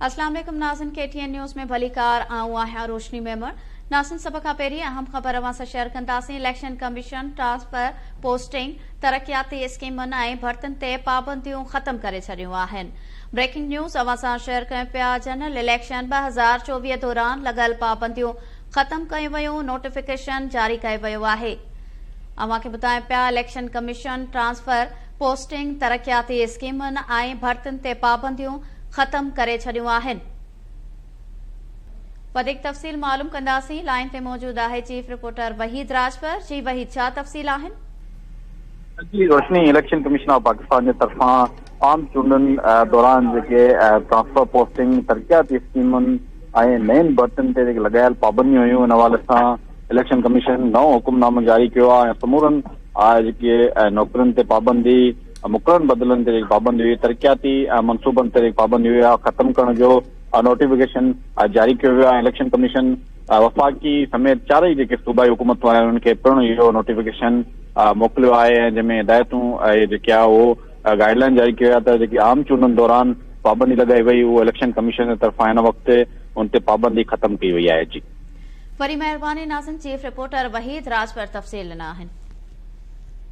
अस्सलाम वालेकुम नाज़रीन, KTN न्यूज़ में भली कार आऊं आहियां रोशनी मेमण। नाज़रीन, सब खां पहिरीं अहम ख़बर अवां सां शेयर कंदासीं। इलेक्शन कमीशन ट्रांसफर, पोस्टिंग, तरक्याती स्कीमनि ऐं भर्तियुनि ते पाबंदियूं ख़त्म करे छॾियूं आहिनि। ब्रेकिंग न्यूज़ अवां सां शेयर कयूं पिया। जनरल इलेक्शन 2024 दौरान लॻल पाबंदियूं ख़त्म कयूं वयूं। नोटिफिकेशन जारी कयो वियो आहे। अवां खे ॿुधायूं पिया, इलेक्शन कमीशन ट्रांसफर, पोस्टिंग, तरक्याती स्कीमनि ऐं भर्तियुनि ते पाबंदियूं ख़त्म करे छॾियूं आहिनि। वधीक तफ़सील मालूम कंदासीं। लाइन ते मौजूद आहे चीफ रिपोर्टर वहीद राजपर। जी वहीद, छा तफ़सील आहिनि? जी रोशनी, इलेक्शन कमीशन ऑफ पाकिस्तान जे तरफ़ां आम चूंडनि दौरान जेके ट्रांसफर, पोस्टिंग, तरक्याती स्कीमनि ऐं नयनि भर्तियुनि ते जेके लॻायल पाबंदियूं हुयूं, उन हवाले सां इलेक्शन कमीशन नओं हुकुमनामो जारी कयो आहे ऐं समूरनि जेके नौकरियुनि ते पाबंदी, मुक़ररनि बदिलनि ते जेकी पाबंदी हुई, तरक्याती मनसूबनि ते जेकी पाबंदी हुई, ख़त्म करण जो नोटिफिकेशन जारी कयो वियो आहे। इलेक्शन कमीशन वफ़ाक़ी समेत चारई जेके सूबाई हुकूमतूं आहिनि उन्हनि खे पिणु इहो नोटिफिकेशन मोकिलियो आहे ऐं जंहिंमें हिदायतूं जेके आहे उहो गाइडलाइन जारी कयो आहे त जेकी आम चूंडनि दौरान पाबंदी लॻाई वई, उहो इलेक्शन कमीशन जे तरफ़ां हिन वक़्तु उन ते पाबंदी ख़त्म कई वई आहे। जी वरी महिरबानी नाज़रीन, चीफ रिपोर्टर वहीद राजपर तफ़सील ॾिना आहिनि।